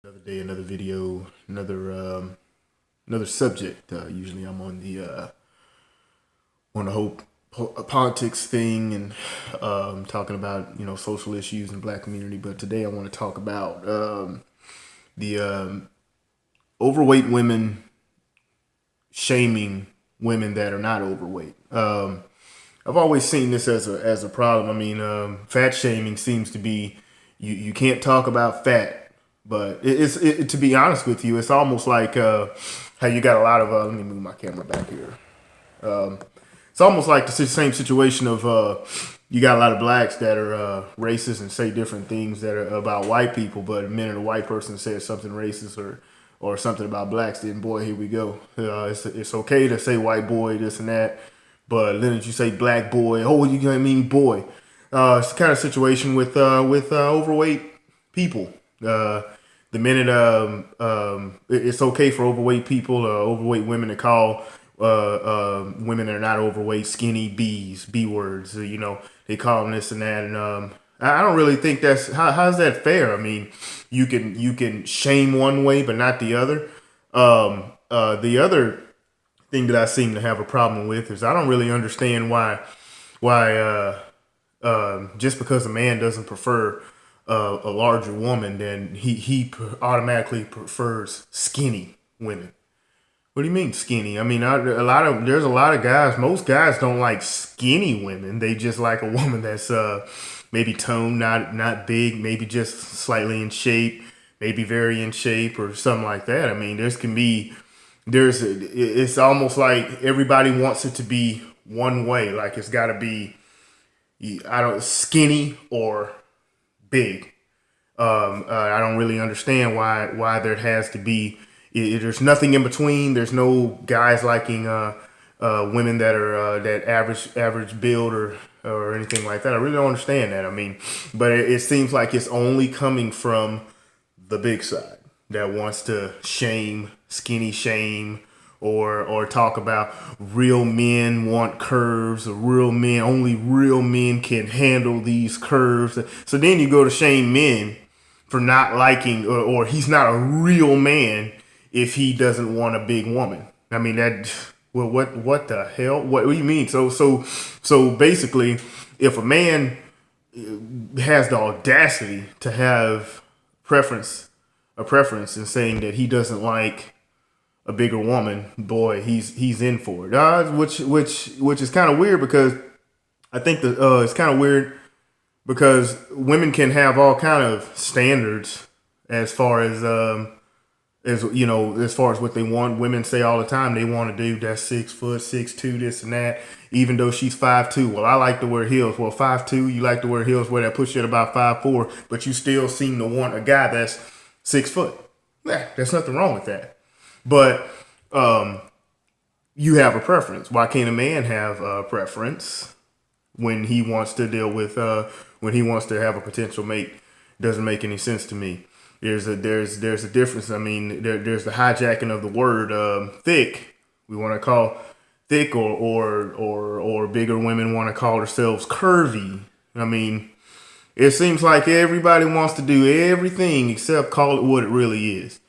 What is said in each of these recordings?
Another day, another video, another subject. Usually, I'm on the whole politics thing and talking about social issues in Black community. But today, I want to talk about the overweight women shaming women that are not overweight. I've always seen this as a problem. I mean, fat shaming seems to be you can't talk about fat, but to be honest with you, it's almost like how you got a lot of. Let me move my camera back here. It's almost like the same situation of you got a lot of blacks that are racist and say different things that are about white people, but the minute a white person says something racist or something about blacks, then boy, here we go. It's okay to say white boy, this and that. But then you say black boy, oh, you gonna mean boy? It's the kind of situation with overweight people. The minute it's okay for overweight people, overweight women to call women that are not overweight skinny bees, b words. They call them this and that, and I don't really think how's that fair. I mean, you can shame one way but not the other. The other thing that I seem to have a problem with is I don't really understand why just because a man doesn't prefer a larger woman, then he automatically prefers skinny women. What do you mean skinny? I mean, there's a lot of guys. Most guys don't like skinny women. They just like a woman that's maybe toned, not big, maybe just slightly in shape, maybe very in shape or something like that. I mean, it's almost like everybody wants it to be one way. Like it's got to be, skinny or big. I don't really understand why there has to be. There's nothing in between. There's no guys liking women that are that average build or anything like that. I really don't understand that. I mean, but it seems like it's only coming from the big side that wants to skinny shame, or talk about real men want curves, or only real men can handle these curves. So then you go to shame men for not liking, or he's not a real man if he doesn't want a big woman. I mean what the hell? What do you mean? So basically, if a man has the audacity to have a preference in saying that he doesn't like a bigger woman, boy, he's in for it. Which is kind of weird, because I think that it's kind of weird because women can have all kind of standards as far as as far as what they want. Women say all the time they want to do that's 6 foot, 6'2", this and that. Even though she's 5'2", well, I like to wear heels. Well, 5'2", you like to wear heels where that puts you at about 5'4", but you still seem to want a guy that's 6 foot. Yeah, there's nothing wrong with that. But you have a preference. Why can't a man have a preference when he wants to deal with when he wants to have a potential mate? Doesn't make any sense to me. There's a difference. I mean, there's the hijacking of the word thick. We want to call thick, or bigger women want to call themselves curvy. I mean, it seems like everybody wants to do everything except call it what it really is.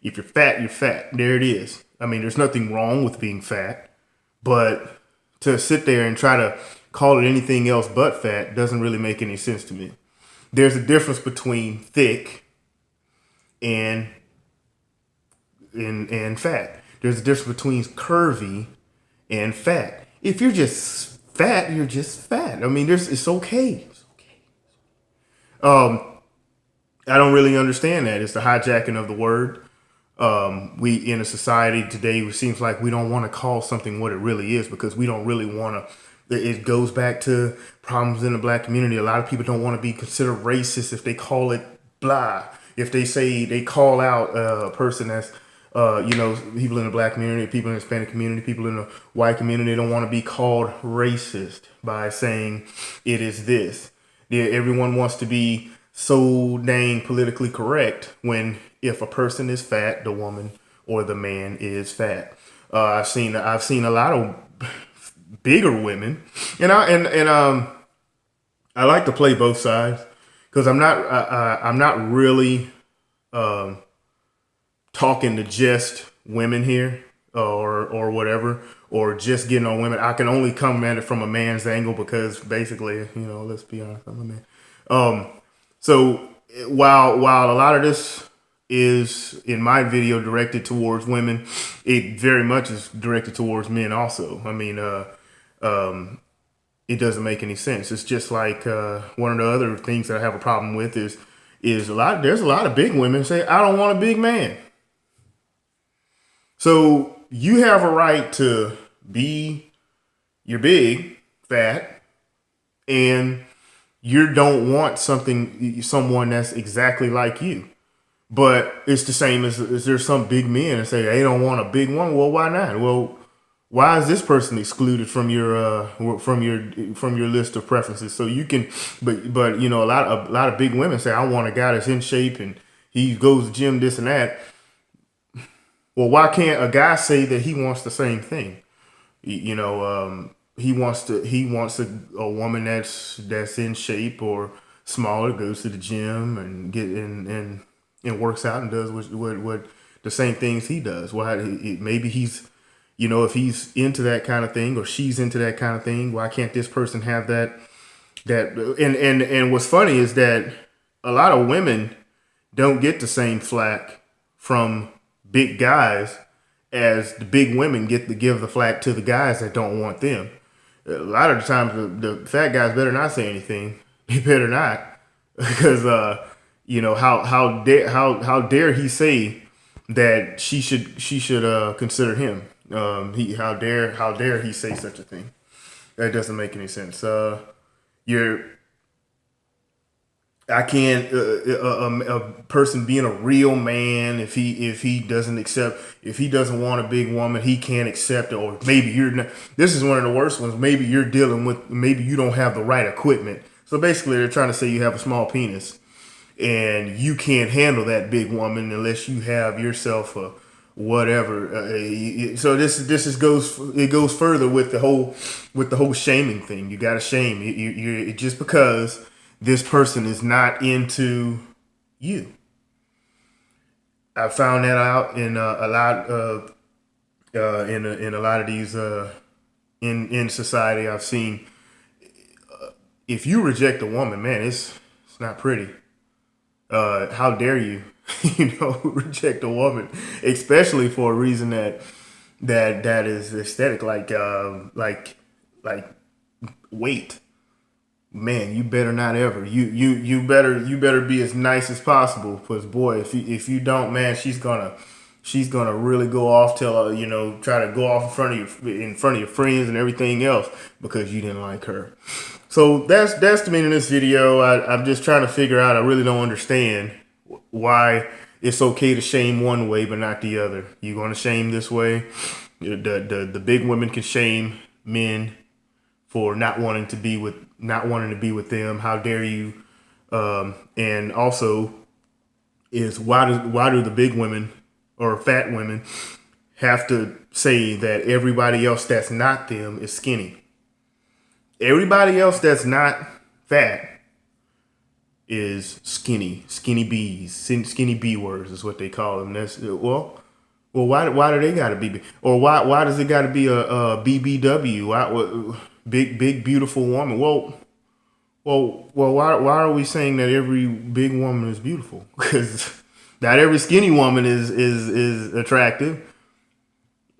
If you're fat, you're fat. There it is. I mean, there's nothing wrong with being fat, but to sit there and try to call it anything else but fat doesn't really make any sense to me. There's a difference between thick and fat. There's a difference between curvy and fat. If you're just fat, you're just fat. I mean, it's okay. It's okay. I don't really understand that. It's the hijacking of the word. We in a society today, it seems like we don't want to call something what it really is, because we don't really want to. It goes back to problems in the Black community. A lot of people don't want to be considered racist if they call it blah. If they say they call out a person that's, people in the Black community, people in the Hispanic community, people in the white community, they don't want to be called racist by saying it is this. Everyone wants to be so dang politically correct when if a person is fat, the woman or the man is fat. I've seen a lot of bigger women, and I like to play both sides, because I'm not really talking to just women here, or whatever, or just getting on women. I can only come at it from a man's angle because basically, let's be honest, I'm a man. So while a lot of this is in my video directed towards women, it very much is directed towards men also. I mean, it doesn't make any sense. It's just like one of the other things that I have a problem with is there's a lot of big women say, I don't want a big man. So you have a right to you're big, fat, and you don't want someone that's exactly like you. But it's the same as there's some big men that say they don't want a big one. Well, why not? Well, why is this person excluded from your list of preferences? So you can, but a lot of big women say I want a guy that's in shape and he goes to the gym, this and that. Well, why can't a guy say that he wants the same thing? He wants a woman that's in shape or smaller, goes to the gym and and works out and does what the same things he does. Why maybe he's if he's into that kind of thing or she's into that kind of thing, why can't this person have that? And what's funny is that a lot of women don't get the same flack from big guys as the big women get to give the flack to the guys that don't want them. A lot of the times the fat guys better not say anything. They better not, because how dare he say that she should consider him. How dare he say such a thing? That doesn't make any sense. I can't a person being a real man if he doesn't want a big woman, he can't accept it. Or maybe you're not. This is one of the worst ones. Maybe you're dealing with, maybe you don't have the right equipment. So basically they're trying to say you have a small penis and you can't handle that big woman unless you have yourself a whatever. So this goes further with the whole shaming thing. You got to shame you just because this person is not into you. I found that out in a lot of in a lot of these in society. I've seen if you reject a woman, man, it's not pretty. How dare you, reject a woman, especially for a reason that is aesthetic, like weight. Man, you better not ever. You better be as nice as possible. Because boy, if you don't, man, she's gonna really go off till try to go off in front of your friends and everything else because you didn't like her. So that's the meaning of this video. I'm just trying to figure out. I really don't understand why it's okay to shame one way but not the other. You're gonna shame this way. The big women can shame men for not wanting to be with them. How dare you? And also, is why do the big women or fat women have to say that everybody else that's not them is skinny? Everybody else that's not fat is skinny bees. Skinny bee words is what they call them. That's well, why do they gotta be? Or why does it gotta be a BBW? Big beautiful woman. Well, why are we saying that every big woman is beautiful? Because not every skinny woman is attractive,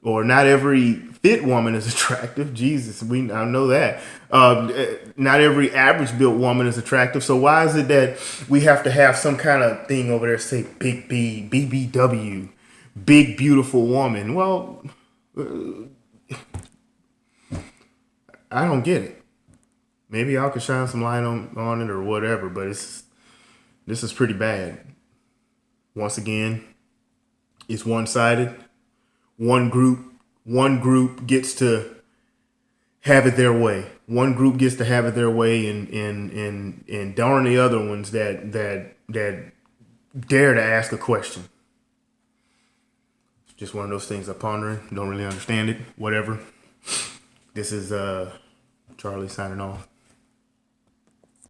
or not every fit woman is attractive. Jesus, I know that. Not every average built woman is attractive. So why is it that we have to have some kind of thing over there say big B, BBW, big beautiful woman? Well, I don't get it. Maybe y'all could shine some light on it or whatever, but this is pretty bad. Once again, it's one-sided. One group gets to have it their way. One group gets to have it their way, and darn the other ones that dare to ask a question. It's just one of those things I'm pondering. Don't really understand it. Whatever. This is Charlie signing off.